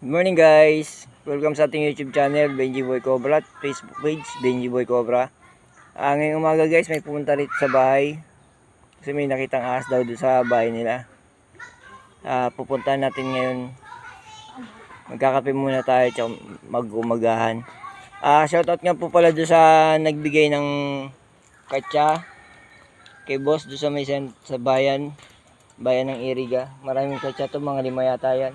Good morning guys! Welcome sa ating YouTube channel, Benji Boy Cobra, at Facebook page, Benji Boy Cobra. Ngayong umaga guys, may pumunta rito sa bahay. Kasi may nakitang ahas daw doon sa bahay nila. Pupuntahan natin ngayon. Magkakape muna tayo at mag-umagahan. Shoutout nga po pala doon sa nagbigay ng katsa. Kay boss doon sa may sa bayan ng Iriga. Maraming katsa to, mga 5 yata yan.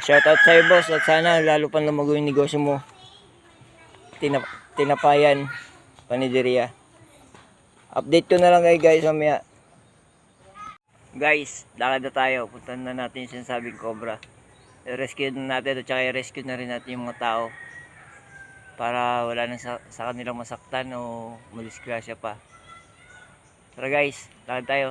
Shoutout sa'yo boss at sana lalo pang lumago yung negosyo mo. Tinapayan, panideria. Update ko na lang kayo guys mamaya. Guys, lakad na tayo. Puntahan na natin yung sinasabing cobra. I-rescue na natin at saka i-rescue na rin natin yung mga tao. Para wala na sa kanilang masaktan o madisgrasya pa. Tara guys, lakad tayo.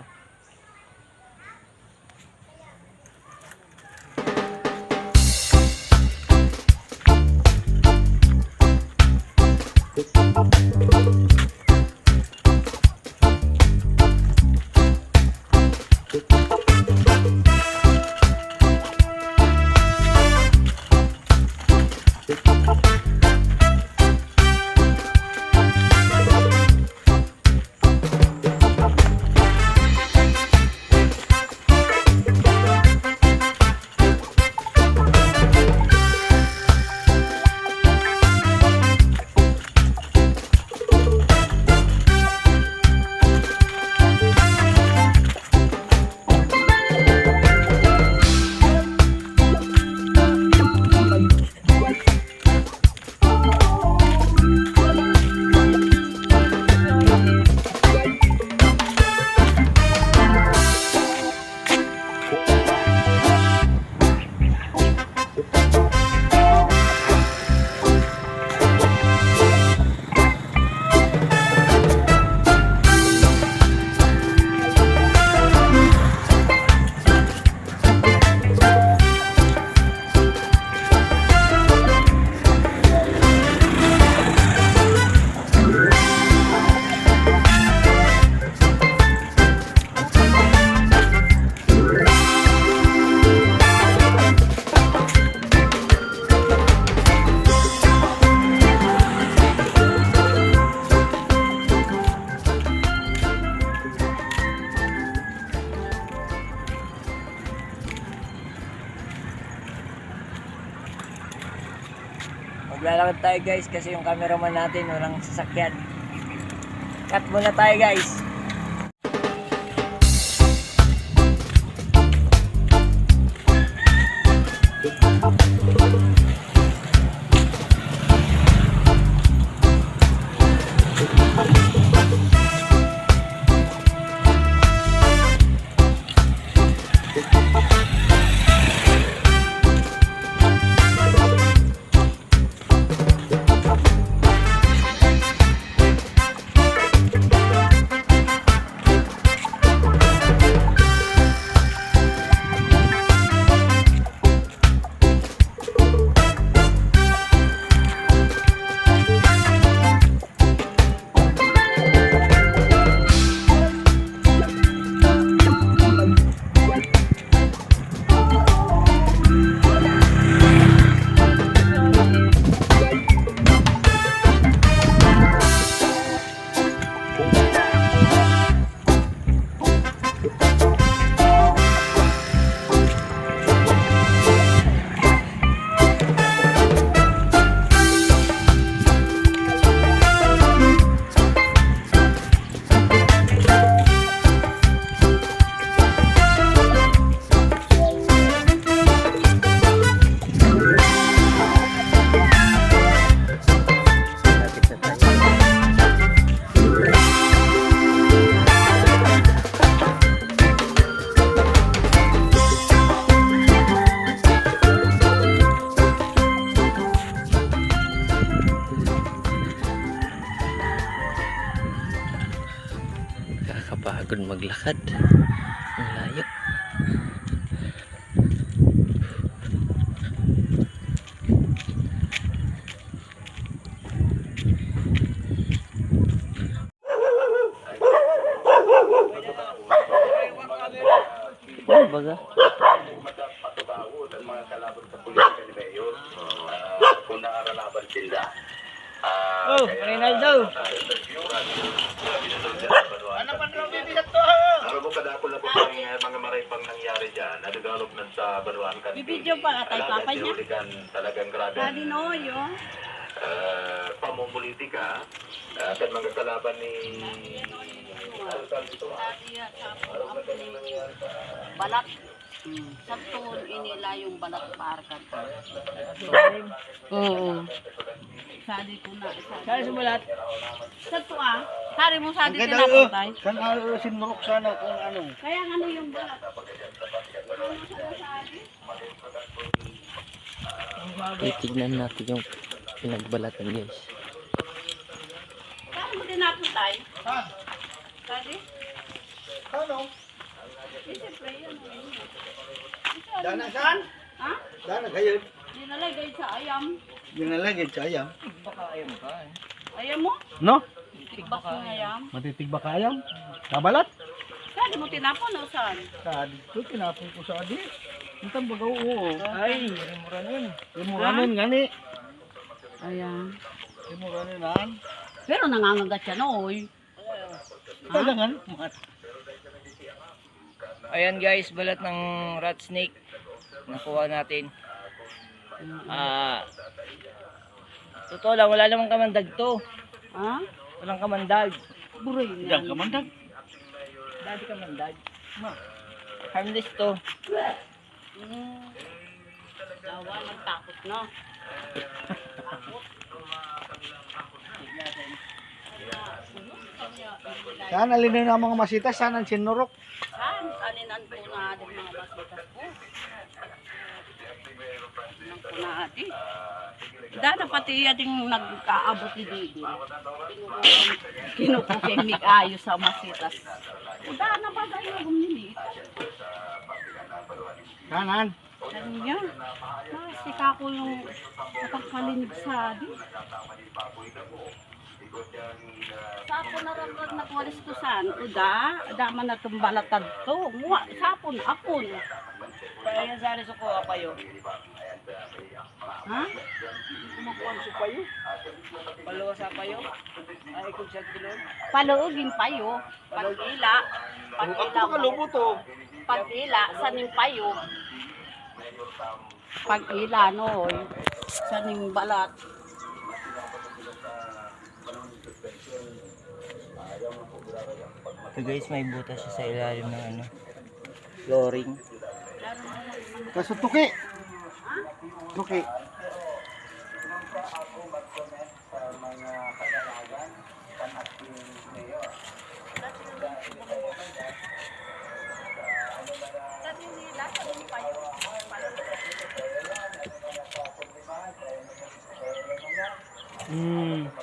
Maglalakad tayo guys kasi yung cameraman natin walang sasakyan. Cut muna tayo guys. Kakapagod maglakad. Ang layo. Baga. kung nakaranaban sila. Oh, Rinaldo. Ano pa raw bibigat to? Ano mo kadako na po ang mga maraypang nangyari dyan na development sa Baluan Cavite. Ibidyo pa atay papa niya. Talagang grabe. Dadi Noyo. Pamumulitika at mga kalaban ni Dadi sa ako ni balat. Sakto inila yung balat parkan. Oo. Sadi ko na. Saan sumulat? Sakto Sari mo sadi tinapatay. Kan sinurok sana kung ano. Kaya ano yung balat? Titignan natin yung pinagbalatan guys. Saan mo tinapatay? Ha? Sadi? Ano? Siyempre yun. Dana saan? Ha? Dana gayon. Dinalagay sa ayam. Yung nalagay sa ayam. Baka ayaw ka. Ayam mo? No? Tigbak ng ayam. Matitig ba ka ayam? Kabalat? Saan mo tinapon o saan? Sa dito tinapon ko sa adi. Intang bagaw oo. Ay, muranin. Imuranon gani. Ayan. Imuranon. Pero nangangagat siya oy. Talangan. Ayan guys, balat ng rat snake. Nakuha natin. Totoo lang, wala namang kamandag to. Ha? Walang kamandag. Buray na. Diyan ka man dag. Dati kamandag. Harmless to. Dawa, nagtakot na. Saan alin na mga masita? Saan ang sinurok? Saan? Alinan po na din mga basitas ko. Alinan po na din. Dada pati yung nagkaabot ni Didi. Kinukukimik ayos sa masitas. Dana ba tayo gumili? Kanan. Kanya. Sika ko yung kapagpalinig sa di. Sapon na rin nagwalis ko saan. Uda, daman na tumbalatad to. Muwa, sapon, apon. Ayan sa alis ko payo. Ha? Kumukuha sa payo. Paluwa sa payo. Ay, ikog sa tulog. Paluugin payo. Pag-ila. Pag-ila. to. Pag-ila, saning payo. Pag-ila, no. Saning balat. So guys, may butas siya sa ilalim ng ano, flooring. Kaso tuki. Tuki.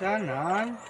Sanan.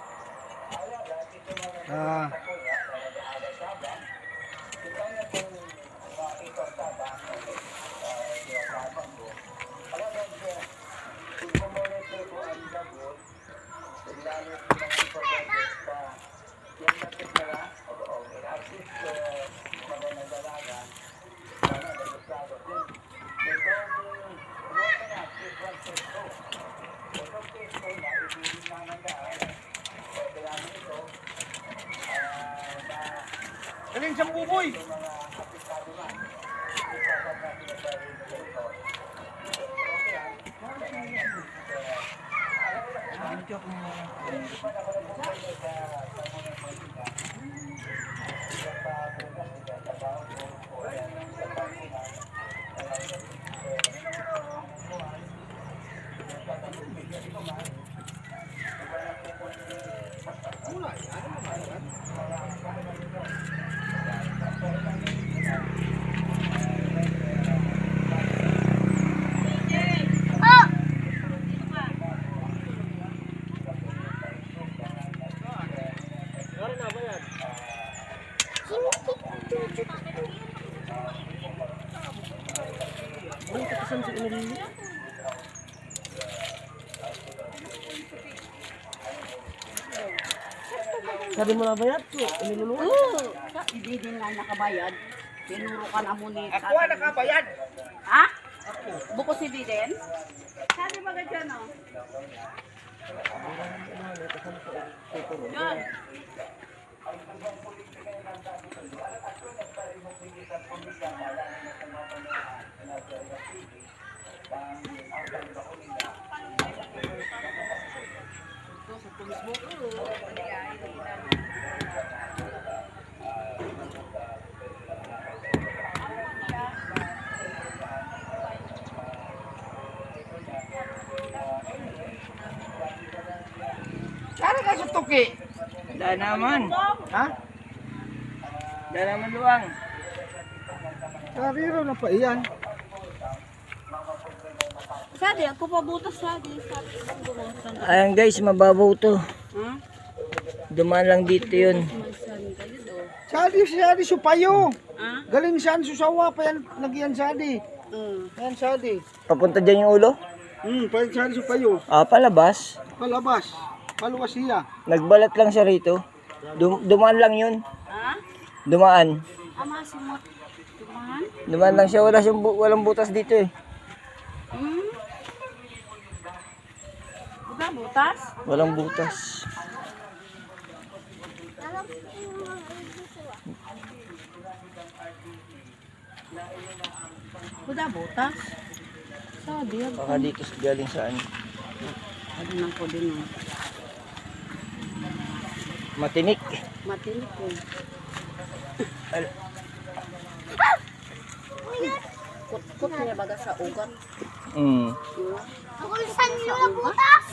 Galing sa buboy. Sabi mo na bayad ko, iniluluwa. Oo. Hindi din nga nakabayad. Tinuro ka na mo ni Ako nakabayad. Ha? Buko si Biden? Sabi ba ka dyan, oh? Yan. Sana ka sa tuki. Dahil naman. Ha? Dahil naman luwang. Kariro na pa iyan. Sabi, ako pa butas sabi. Sabi, ibang bukasan. Ayan guys, mababaw to. Ha? Dumaan lang dito yun. Masan kayo do. Sadi supayo. Ha? Galing saan susawa pa yan nagyan sadi. Mm. Yan sadi. Papunta dyan yung ulo. Pa yan sadi supayo. Ah, palabas. Palabas. Paluwas siya. Nagbalat lang siya rito. Dumaan lang yun. Ha? Dumaan. Ama, simot. Tumahan? Dumaan lang siya. Walang butas dito eh. Hmm? Buka butas? Walang butas. Buka butas? Sabi, Baka dito galing saan. ano nang ko din, oh. Matinik. Matinik ko. Al- Kut-kut niya baga sa ugat. Mm. Ako saan nyo na butas?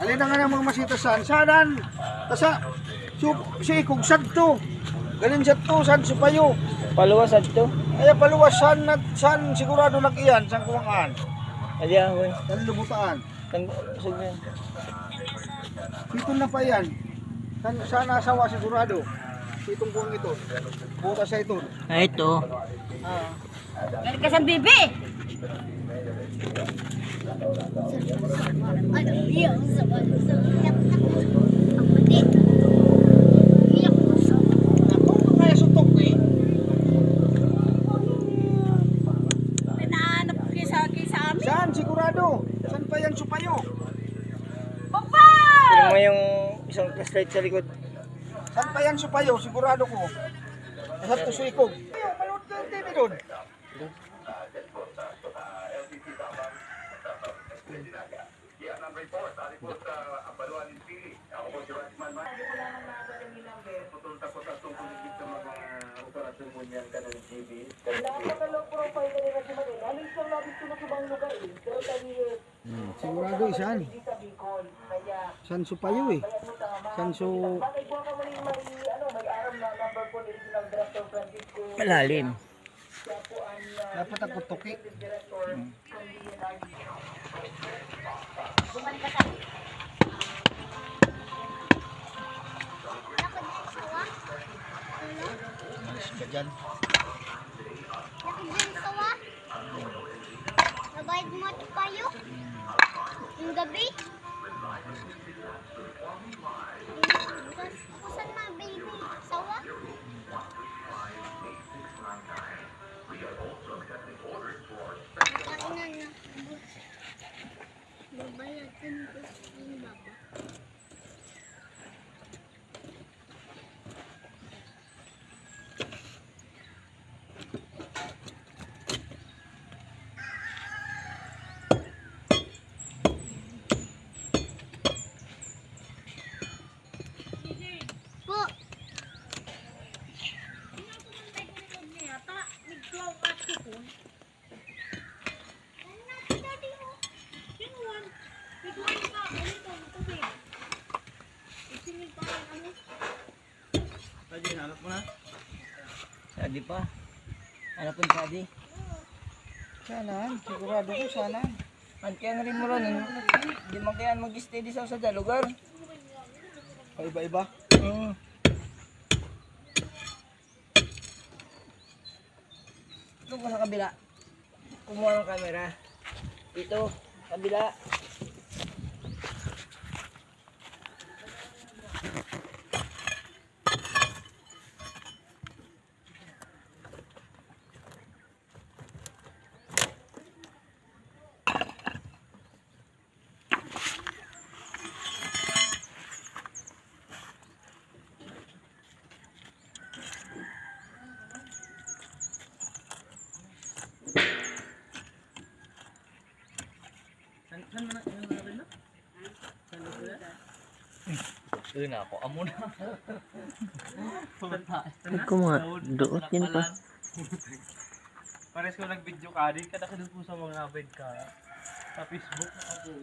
Alin na nga ng mga masitasan. Sanan. Tasa. Si kugsad to. Galing siya to. San supayo. Paluwas to. Kaya paluwas san sigurado nag-iyan. San kuwangan. Adi ako. San lubutaan. Sige. Dito na pa yan. Sana asawa sigurado. Itong buong ito. Butas sa ito. Ah, ito. Meron ka sa bibi! Ako kaya sutok eh. Pinahanap ko kisa amin. Saan sigurado? San pa yan supayo? Papa! Tingnan mo yung isang flashlight sa likod. San pa yan supayo? Sigurado ko. Nasa to sa ikog. Manood ka yung TV doon. Sigurado isan. San supayo eh. San su... Malalim. Dapat ako tuki. Malis ka dyan. Nabayad mo ito kayo? Yung gabi? Ako saan mga baby? Sawa? Kainan na. Babayagan ko yung baba. Po. Sadi pa. Ano pun sadi? Sana, sigurado ko sana. Ang kaya rin mo ron. Di man kaya mag-stay di sa lugar. Paiba-iba. Mm. Ito ko sa kabila. Kumuha ng camera. Dito, kabila. Huwag ko mga doot yun pa. Pares ko nag-video ka, di ka nakadun po sa mga bed ka. Sa Facebook na ako.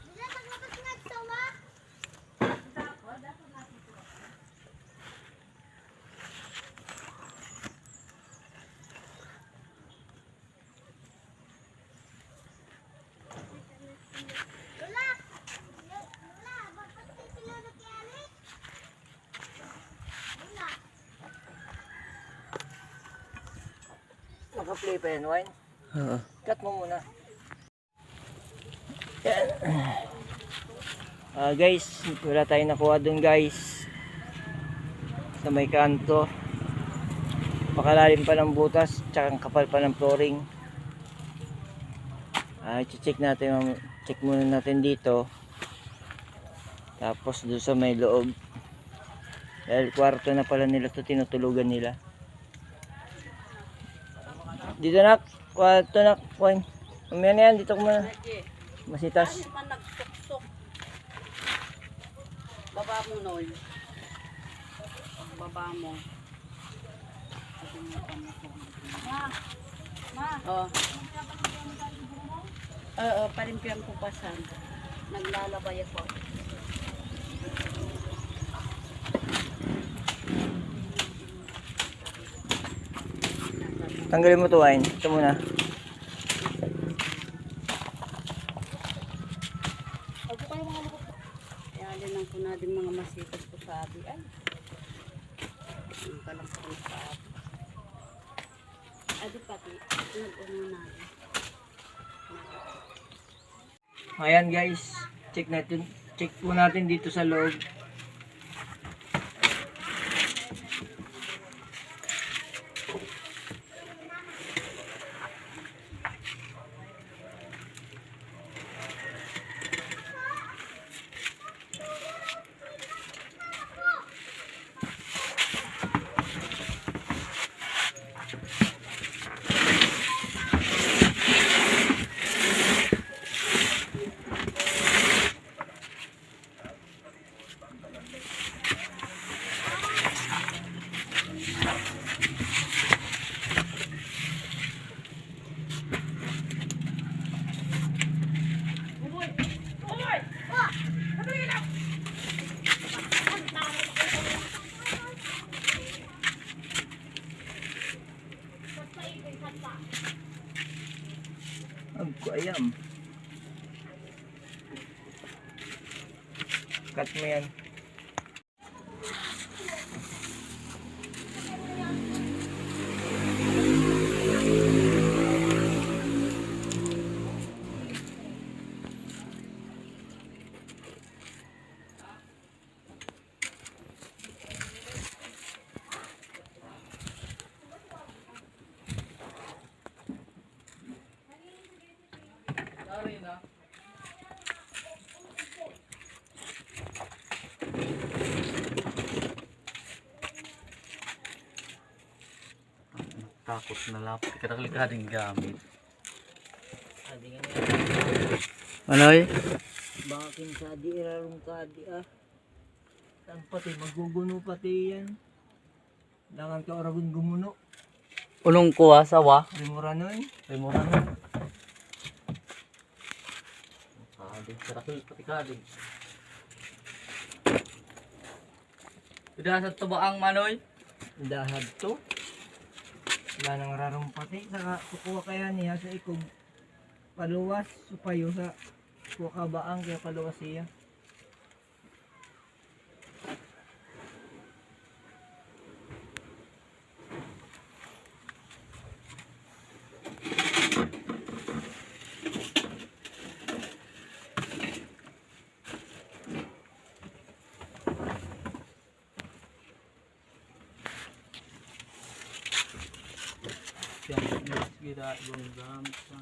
Bila paglabas nga sawa. Lola! Lola, bakit sila nakiali? Lola. Naka-play pa yan, Wine? Oo. Cut mo muna. Yan. Guys, wala tayong nakuha dun guys. Sa may kanto. Pakalalim pa ng butas, tsaka ang kapal pa ng flooring. Check natin, check muna natin dito. Tapos doon sa may loob. Dahil kwarto na pala nila to, tinutulugan nila. Dito nak, kwarto nak, Wine. Mamaya na yan, dito ko muna. Masitas. Ano pa nagsuksok? Baba mo, Noy. Baba mo. Oh. Oo, parimpihan ko pasan. Naglalabay ako. Tanggalin mo to, Wine. Ito muna. Kaya din ko na din mga masitas ko sabi. Ay. Ang kalang ko sabi. Adi pati. Nag-uno na. Ayan guys. Check natin. Check po natin dito sa loob. Agko-ayam. Cut mo yan. Takot na lapit ka nakalikading gamit. Anoy? Baka kinsadi, irarong kadi ah. Tan pati, maguguno pati yan. Dangan ka oragon gumuno. Ulong ko sawa. Rimura nun. Remoran mo. Kading, karakil pati kading. Udah sa tubaang manoy. Dahad to. Wala nang rarong pati. Saka kukuha kaya niya sa ikog paluwas. Supayo sa kuha kabaang kaya paluwas siya. Kita ibang gamit pa.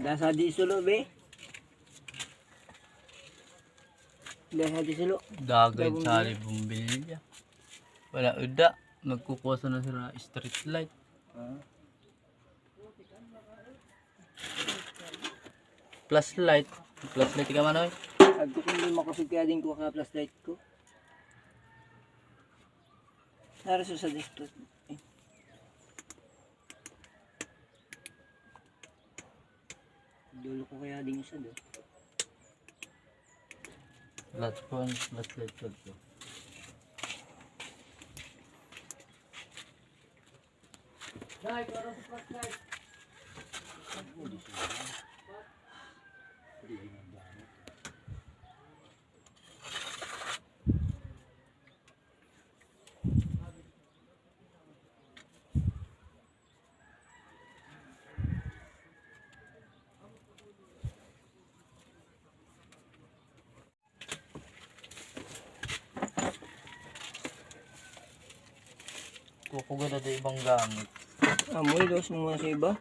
Dasa di sulo be. Dasa di sulo. Dagay sa bumbilya. Wala uda. Magkukuha na sila ng street light. Plus light. Plus light ka manoy. Agto kung di makusog kaya din ko ka plus light ko. Naraso sa display. Dulo ko kaya din isa do. Plus point, plus light ko. Kukuha na ito ibang gamit. Amoy dos mo muna sa iba.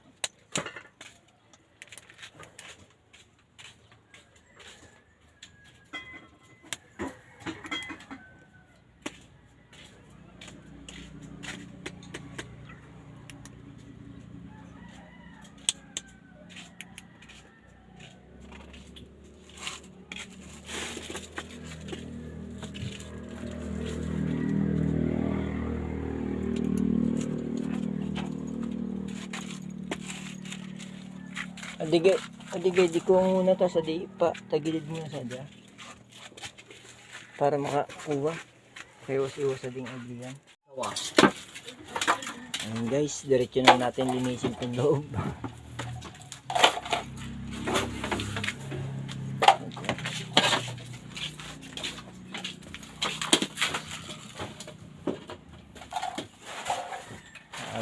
Adigay, di ko muna ta sa di pa, tagilid muna sa da. Para makakuha. Kaya iwas sa ding aglian. Sawa. Ayun guys, diretso na natin linisin itong loob.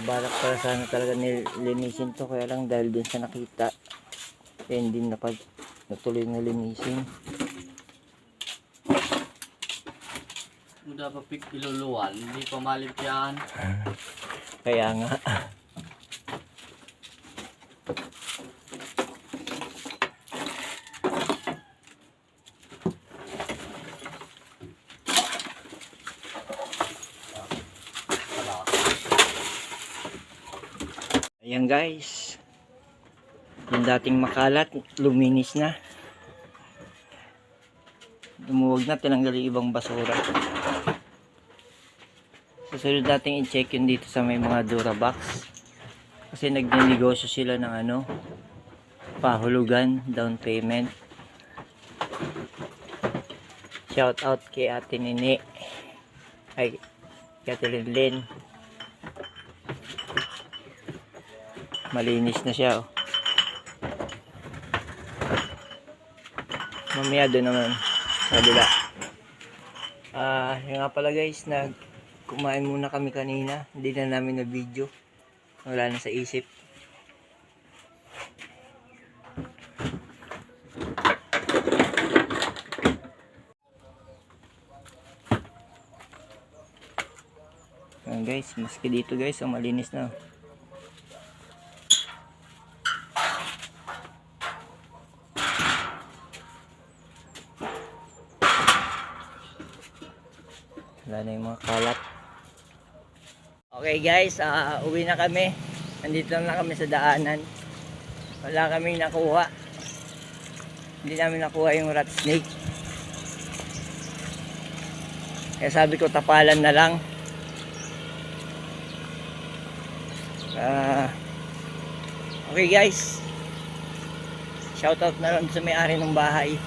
Balak para sana talaga nilinisin to, kaya lang dahil dun sa nakita hindi natuloy na linisin. Muda pa pik iluluwan, hindi pa malip yan. Kaya nga. Ayan guys, yung dating makalat luminis na, lumuwag na, tinanggal yung ibang basura. Susunod natin i-check yun dito sa may mga Durabox, kasi nagnenegosyo sila ng pahulugan, down payment. Shout out kay Ate Nini, ay Catherine Lynn. Malinis na siya, oh. Mamaya doon naman sa kabila. Yun nga pala guys, kumain muna kami kanina. Hindi na namin na video. Wala na sa isip. Ayan guys, maski dito guys, malinis na. Wala na yung mga kalat. Okay guys, uwi na kami. Nandito na kami sa daanan. Wala kaming nakuha. Hindi namin nakuha yung rat snake. Kaya sabi ko tapalan na lang. Okay guys. Shoutout na lang sa may-ari ng bahay.